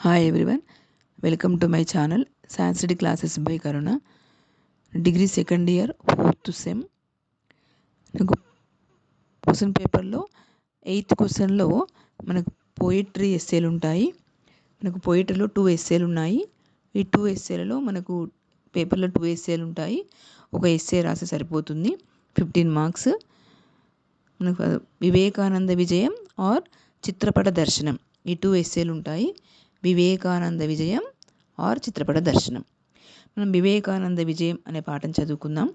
Hi everyone, welcome to my channel Sanskrit classes by Karuna. Degree second year, fourth sem. నాకు question పేపర్లో 8th క్వశ్చన్లో మనకు poetry ఎస్సేలు ఉంటాయి. మనకు పోయిటరీలో 2 ఎస్సేలు ఉన్నాయి. ఈ 2 ఎస్సేలలో మనకు పేపర్లో 2 ఎస్సేలు ఉంటాయి. ఒక ఎస్సే రాస్తే సరిపోతుంది. 15 మార్క్స్. మనకు వివేకానంద విజయం ఆర్ చిత్రపట దర్శనం, ఈ 2 ఎస్సేలు ఉంటాయి. వివేకానంద విజయం ఆర్ చిత్రపట దర్శనం. మనం వివేకానంద విజయం అనే పాఠం చదువుకుందాం.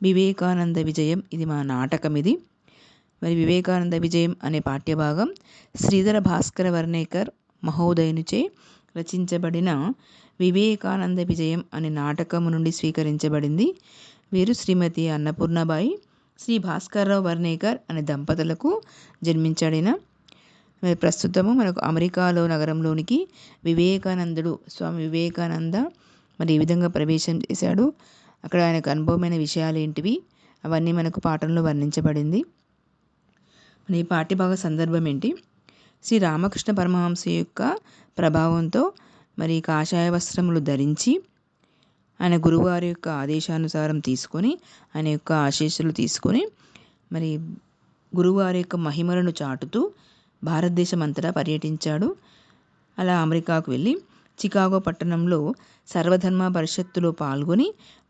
వివేకానంద విజయం ఇది మా నాటకం. ఇది మరి వివేకానంద విజయం అనే పాఠ్యభాగం శ్రీధర భాస్కర వర్ణేకర్ మహోదయునిచే రచించబడిన వివేకానంద విజయం అనే నాటకము నుండి స్వీకరించబడింది. వీరు శ్రీమతి అన్నపూర్ణబాయి, శ్రీ భాస్కర్రావు వర్ణేకర్ అనే దంపతులకు జన్మించడిన. ప్రస్తుతము మనకు అమెరికాలో నగరంలోనికి వివేకానందుడు, స్వామి వివేకానంద మరి ఈ విధంగా ప్రవేశం చేశాడు, అక్కడ ఆయనకు అనుభవమైన విషయాలు ఏంటివి అవన్నీ మనకు పాఠంలో వర్ణించబడింది. ఈ పాఠ్యభాగ సందర్భం ఏంటి? శ్రీ రామకృష్ణ పరమహంస యొక్క ప్రభావంతో మరి కాషాయ వస్త్రములు ధరించి ఆయన గురువారి యొక్క ఆదేశానుసారం తీసుకొని, ఆయన యొక్క ఆశీస్సులు తీసుకొని మరి గురువారి యొక్క మహిమలను చాటుతూ భారతదేశం అంతటా పర్యటించాడు. అలా అమెరికాకు వెళ్ళి చికాగో పట్టణంలో సర్వధర్మ పరిషత్తులో పాల్గొని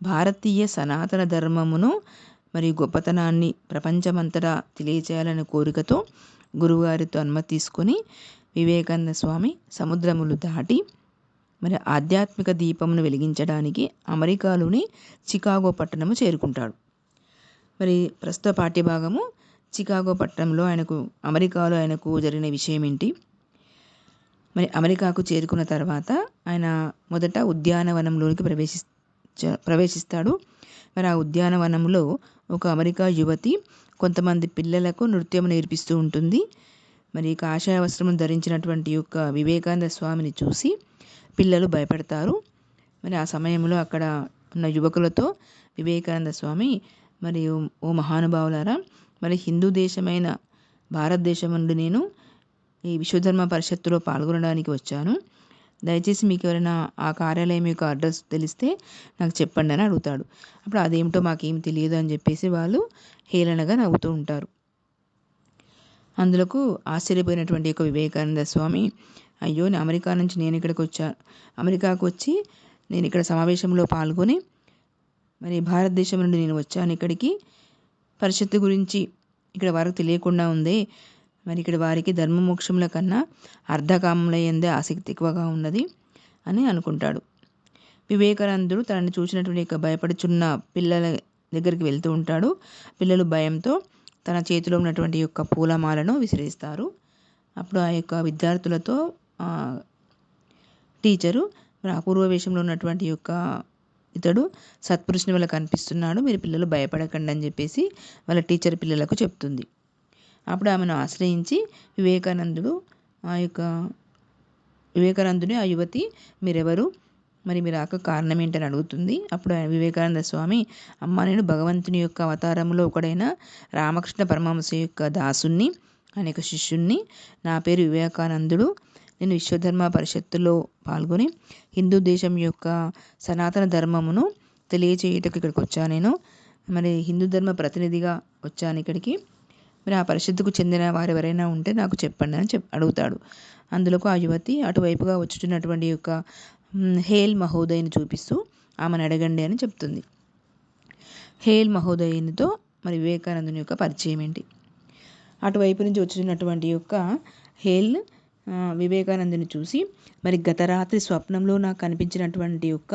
భారతీయ సనాతన ధర్మమును మరియు గొప్పతనాన్ని ప్రపంచమంతటా తెలియచేయాలనే కోరికతో గురువుగారితో అనుమతి తీసుకొని వివేకానంద స్వామి సముద్రములు దాటి మరి ఆధ్యాత్మిక దీపమును వెలిగించడానికి అమెరికాలోని చికాగో పట్టణము చేరుకుంటాడు. మరి ప్రస్తుత పాఠ్యభాగము చికాగో పట్టణంలో అమెరికాలో ఆయనకు జరిగిన విషయం ఏంటి? మరి అమెరికాకు చేరుకున్న తర్వాత ఆయన మొదట ఉద్యానవనంలోనికి ప్రవేశిస్తాడు. మరి ఆ ఉద్యానవనంలో ఒక అమెరికా యువతి కొంతమంది పిల్లలకు నృత్యం నేర్పిస్తూ ఉంటుంది. మరి కాషాయ వస్త్రం ధరించినటువంటి యొక్క వివేకానంద స్వామిని చూసి పిల్లలు భయపడతారు. మరి ఆ సమయంలో అక్కడ ఉన్న యువకులతో వివేకానంద స్వామి మరి ఓ మహానుభావులారా, మరి హిందూ దేశమైన భారతదేశం నుండి నేను ఈ విశ్వధర్మ పరిషత్తులో పాల్గొనడానికి వచ్చాను. దయచేసి మీకు ఎవరైనా ఆ కార్యాలయం యొక్క అడ్రస్ తెలిస్తే నాకు చెప్పండి అని అడుగుతాడు. అప్పుడు అదేమిటో మాకేం తెలియదు అని చెప్పేసి వాళ్ళు హేళనగా నవ్వుతూ ఉంటారు. అందులోకి ఆశ్చర్యపోయినటువంటి యొక్క వివేకానంద స్వామి, అయ్యో అమెరికా నుంచి నేను ఇక్కడికి వచ్చాను, అమెరికాకు వచ్చి నేను ఇక్కడ సమావేశంలో పాల్గొని మరి భారతదేశం నుండి నేను వచ్చాను ఇక్కడికి, పరిషత్తు గురించి ఇక్కడ వారికి తెలియకుండా ఉందే, మరి ఇక్కడ వారికి ధర్మమోక్షముల కన్నా అర్ధకామములయందే ఆసక్తి ఎక్కువగా ఉన్నది అని అనుకుంటాడు. వివేకానందుడు తనని చూసినటువంటి యొక్క భయపడుచున్న పిల్లల దగ్గరికి వెళ్తూ ఉంటాడు. పిల్లలు భయంతో తన చేతిలో ఉన్నటువంటి యొక్క పూలమాలను విసిరేస్తారు. అప్పుడు ఆ యొక్క విద్యార్థులతో టీచరు మరి అపూర్వ వేషంలో ఉన్నటువంటి యొక్క ఇతడు సత్పురుషుని వల్ల కనిపిస్తున్నాడు, మీరు పిల్లలు భయపడకండి అని చెప్పేసి వాళ్ళ టీచర్ పిల్లలకు చెప్తుంది. అప్పుడు ఆమెను ఆశ్రయించి వివేకానందుని ఆ యువతి మీరెవరు, మరి మీరు రాక కారణం ఏంటని అడుగుతుంది. అప్పుడు వివేకానంద స్వామి, అమ్మ నేను భగవంతుని యొక్క అవతారంలో ఒకడైన రామకృష్ణ పరమహంస యొక్క దాసుని, ఆయన యొక్క శిష్యుణ్ణి, నా పేరు వివేకానందుడు, నేను విశ్వధర్మ పరిషత్తులో పాల్గొని హిందూ దేశం యొక్క సనాతన ధర్మమును తెలియచేయుటకు ఇక్కడికి వచ్చాను. నేను మరి హిందూ ధర్మ ప్రతినిధిగా వచ్చాను ఇక్కడికి, మరి ఆ పరిషత్తుకు చెందిన వారు ఎవరైనా ఉంటే నాకు చెప్పండి అని అడుగుతాడు. అందులోకి ఆ యువతి అటువైపుగా వచ్చుతున్నటువంటి యొక్క హేల్ మహోదయ్ని చూపిస్తూ ఆమెను అడగండి అని చెప్తుంది. హేల్ మహోదయ్నితో మరి వివేకానందుని యొక్క పరిచయం ఏంటి? అటువైపు నుంచి వచ్చుతున్నటువంటి యొక్క హేల్ వివేకానందుని చూసి, మరి గత రాత్రి స్వప్నంలో నాకు కనిపించినటువంటి యొక్క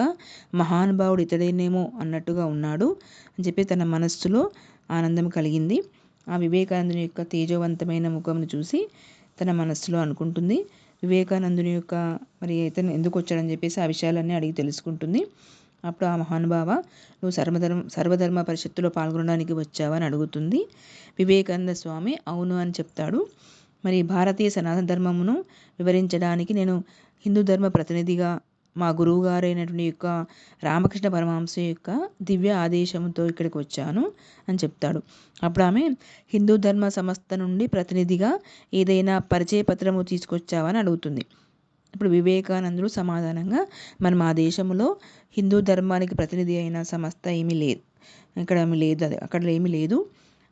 మహానుభావుడు ఇతడేనేమో అన్నట్టుగా ఉన్నాడు అని చెప్పి తన మనస్సులో ఆనందం కలిగింది. ఆ వివేకానందుని యొక్క తేజోవంతమైన ముఖంను చూసి తన మనస్సులో అనుకుంటుంది. వివేకానందుని యొక్క మరి ఇతను ఎందుకు వచ్చాడని చెప్పేసి ఆ విషయాలన్నీ అడిగి తెలుసుకుంటుంది. అప్పుడు ఆ మహానుభావ, నువ్వు సర్వధర్మ పరిషత్తులో పాల్గొనడానికి వచ్చావా అని అడుగుతుంది. వివేకానంద స్వామి అవును అని చెప్తాడు. మరి భారతీయ సనాతన ధర్మమును వివరించడానికి నేను హిందూ ధర్మ ప్రతినిధిగా మా గురువు గారైనటువంటి యొక్క రామకృష్ణ పరమహంస యొక్క దివ్య ఆదేశంతో ఇక్కడికి వచ్చాను అని చెప్తాడు. అప్పుడు ఆమె, హిందూ ధర్మ సంస్థ నుండి ప్రతినిధిగా ఏదైనా పరిచయ పత్రము తీసుకొచ్చావని అడుగుతుంది. ఇప్పుడు వివేకానందుడు సమాధానంగా, మరి మా దేశంలో హిందూ ధర్మానికి ప్రతినిధి అయిన సంస్థ ఏమీ లేదు, ఇక్కడ ఏమీ లేదు, అక్కడ ఏమీ లేదు,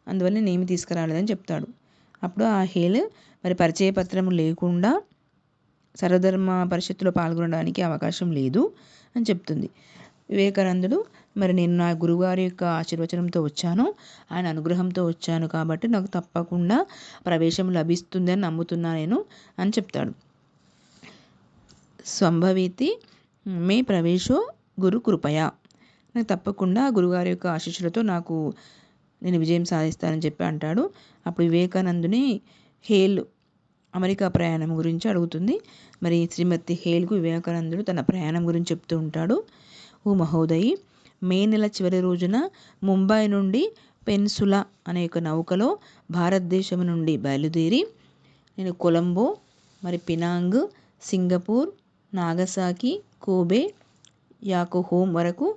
అందువల్ల నేనేమి తీసుకురాలేదని చెప్తాడు. అప్పుడు ఆ హేల్ మరి పరిచయ పత్రం లేకుండా సర్వధర్మ పరిషత్తులో పాల్గొనడానికి అవకాశం లేదు అని చెప్తుంది. వివేకానందుడు, మరి నేను నా గురువుగారి యొక్క ఆశీర్వచనంతో వచ్చాను, ఆయన అనుగ్రహంతో వచ్చాను కాబట్టి నాకు తప్పకుండా ప్రవేశం లభిస్తుంది అని నమ్ముతున్నా నేను అని చెప్తాడు. సంభవితి మే ప్రవేశో గురు కృపయా, నాకు తప్పకుండా గురుగారి యొక్క ఆశీస్సులతో నేను విజయం సాధిస్తానని చెప్పి అంటాడు. అప్పుడు వివేకానందుని హేల్ అమెరికా ప్రయాణం గురించి అడుగుతుంది. మరి శ్రీమతి హేల్కు వివేకానందుడు తన ప్రయాణం గురించి చెప్తూ ఉంటాడు. ఓ మహోదయి, మే నెల చివరి రోజున ముంబై నుండి పెన్సులా అనే ఒక నౌకలో భారతదేశం నుండి బయలుదేరి నేను కొలంబో, మరి పినాంగ్, సింగపూర్, నాగసాకి, కోబే, యాకోహోమ్ వరకు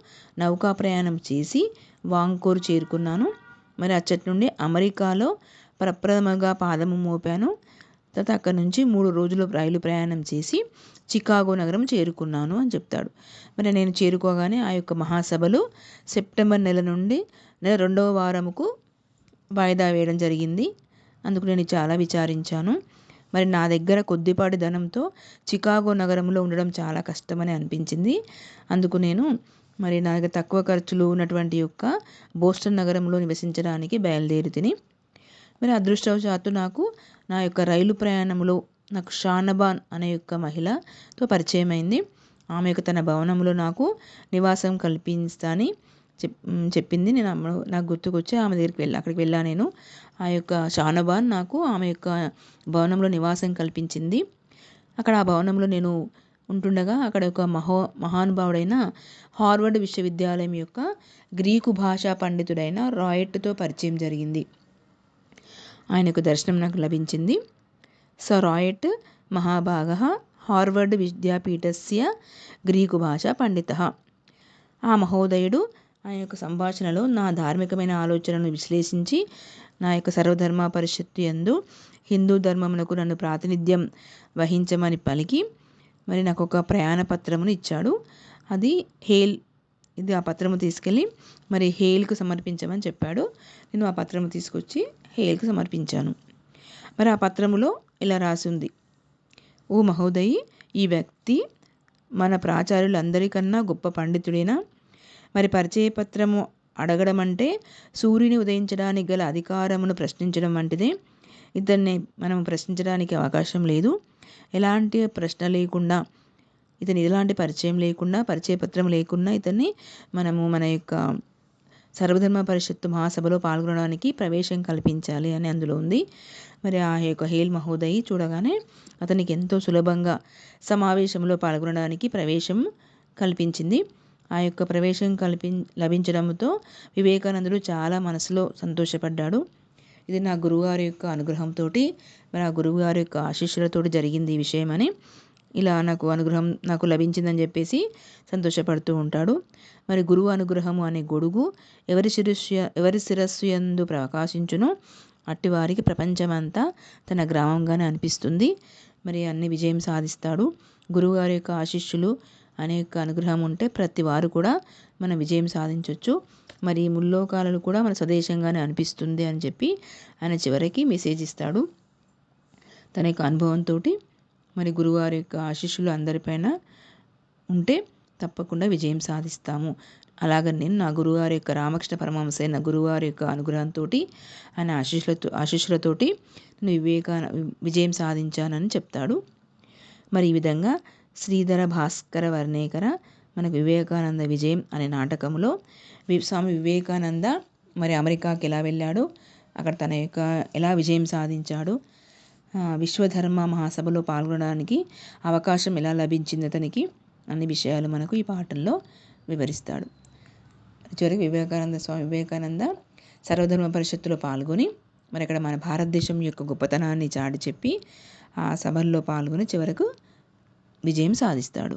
నౌకా ప్రయాణం చేసి వాంకోర్ చేరుకున్నాను. మరి అచ్చటి నుండి అమెరికాలో ప్రప్రథమంగా పాదము మోపాను. తర్వాత అక్కడి నుంచి 3 రోజులు రైలు ప్రయాణం చేసి చికాగో నగరం చేరుకున్నాను అని చెప్తాడు. మరి నేను చేరుకోగానే ఆ యొక్క మహాసభలు సెప్టెంబర్ నెల నుండి నెల 2వ వారముకు వాయిదా వేయడం జరిగింది. అందుకు నేను చాలా విచారించాను. మరి నా దగ్గర కొద్దిపాటి ధనంతో చికాగో నగరంలో ఉండడం చాలా కష్టమని అనిపించింది. అందుకు నేను మరి నా దగ్గర తక్కువ ఖర్చులు ఉన్నటువంటి యొక్క బోస్టన్ నగరంలో నివసించడానికి బయలుదేరి మరి అదృష్టవశాత్తు నాకు నా యొక్క రైలు ప్రయాణంలో నాకు షానబాన్ అనే యొక్క మహిళతో పరిచయం అయింది. ఆమె యొక్క తన భవనంలో నాకు నివాసం కల్పిస్తానని చెప్పింది. నాకు గుర్తుకొచ్చి ఆమె దగ్గరికి అక్కడికి వెళ్ళాను నేను. ఆ యొక్క షానబాన్ నాకు ఆమె యొక్క భవనంలో నివాసం కల్పించింది. అక్కడ ఆ భవనంలో నేను ఉంటుండగా అక్కడ ఒక మహానుభావుడైన హార్వర్డ్ విశ్వవిద్యాలయం యొక్క గ్రీకు భాషా పండితుడైన రాయట్తో పరిచయం జరిగింది. ఆయనకు దర్శనం నాకు లభించింది. స రాయట్ మహాభాగः హార్వర్డ్ విద్యాపీఠస్య గ్రీకు భాషా పండితః. ఆ మహోదయుడు ఆయన యొక్క సంభాషణలో నా ధార్మికమైన ఆలోచనలను విశ్లేషించి నా యొక్క సర్వధర్మ పరిషత్తు యందు హిందూ ధర్మమునకు నన్ను ప్రాతినిధ్యం వహించమని పలికి మరి నాకు ఒక ప్రయాణ పత్రమును ఇచ్చాడు. అది హేల్, ఇది ఆ పత్రము తీసుకెళ్ళి మరి హేల్కు సమర్పించమని చెప్పాడు. నేను ఆ పత్రము తీసుకొచ్చి హేల్కు సమర్పించాను. మరి ఆ పత్రములో ఇలా రాసింది: ఓ మహోదయి, ఈ వ్యక్తి మన ప్రాచార్యులందరికన్నా గొప్ప పండితుడేనా? మరి పరిచయ పత్రము అడగడం అంటే సూర్యుని ఉదయించడానికి గల అధికారమును ప్రశ్నించడం వంటిదే. ఇతన్ని మనం ప్రశ్నించడానికి అవకాశం లేదు. ఎలాంటి ప్రశ్న లేకుండా, ఇతని ఎలాంటి పరిచయం లేకుండా, పరిచయ పత్రం లేకుండా ఇతన్ని మనము మన యొక్క సర్వధర్మ పరిషత్తు మహాసభలో పాల్గొనడానికి ప్రవేశం కల్పించాలి అని అందులో ఉంది. మరి ఆ యొక్క హేల్ మహోదయి చూడగానే అతనికి ఎంతో సులభంగా సమావేశంలో పాల్గొనడానికి ప్రవేశం కల్పించింది. ఆ యొక్క ప్రవేశం లభించడంతో వివేకానందుడు చాలా మనసులో సంతోషపడ్డాడు. ఇది నా గురువుగారి యొక్క అనుగ్రహంతో, మరి ఆ గురువుగారి యొక్క ఆశీస్సులతో జరిగింది ఈ విషయం అని, ఇలా నాకు అనుగ్రహం నాకు లభించిందని చెప్పేసి సంతోషపడుతూ ఉంటాడు. మరి గురువు అనుగ్రహము అనే గొడుగు ఎవరి శిరస్సు యందు ప్రకాశించునో అట్టివారికి ప్రపంచమంతా తన గ్రామంగానే అనిపిస్తుంది. మరి అన్ని విజయం సాధిస్తాడు. గురువుగారి యొక్క ఆశీస్సులు అనేక అనుగ్రహం ఉంటే ప్రతి వారు కూడా మనం విజయం సాధించవచ్చు. మరి ముల్లోకాలను కూడా మన స్వదేశంగానే అనిపిస్తుంది అని చెప్పి ఆయన చివరికి మెసేజ్ ఇస్తాడు. తన యొక్క అనుభవంతో మరి గురువుగారి యొక్క ఆశీస్సులు అందరిపైన ఉంటే తప్పకుండా విజయం సాధిస్తాము. అలాగని నేను నా గురువుగారి యొక్క రామకృష్ణ పరమహంస అయిన గురువుగారి యొక్క అనుగ్రహంతో ఆయన ఆశీస్సులతోటి విజయం సాధించానని చెప్తాడు. మరి ఈ విధంగా శ్రీధర భాస్కర వర్ణేకర మనకు వివేకానంద విజయం అనే నాటకంలో స్వామి వివేకానంద మరి అమెరికాకి ఎలా వెళ్ళాడు, అక్కడ తన యొక్క ఎలా విజయం సాధించాడు, విశ్వధర్మ మహాసభలో పాల్గొనడానికి అవకాశం ఎలా లభించింది అతనికి, అన్ని విషయాలు మనకు ఈ పాఠంలో వివరిస్తాడు. చివరికి స్వామి వివేకానంద సర్వధర్మ పరిషత్తులో పాల్గొని మరి అక్కడ మన భారతదేశం యొక్క గొప్పతనాన్ని చాటి చెప్పి ఆ సభల్లో పాల్గొని చివరకు విజయం సాధిస్తాడు.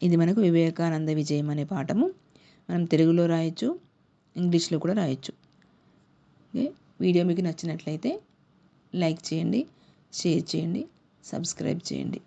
ఇది మనకు వివేకానంద విజయం అనే పాఠము. మనం తెలుగులో రాయొచ్చు, ఇంగ్లీష్లో కూడా రాయొచ్చు. వీడియో మీకు నచ్చినట్లయితే లైక్ చేయండి, షేర్ చేయండి, సబ్స్క్రైబ్ చేయండి.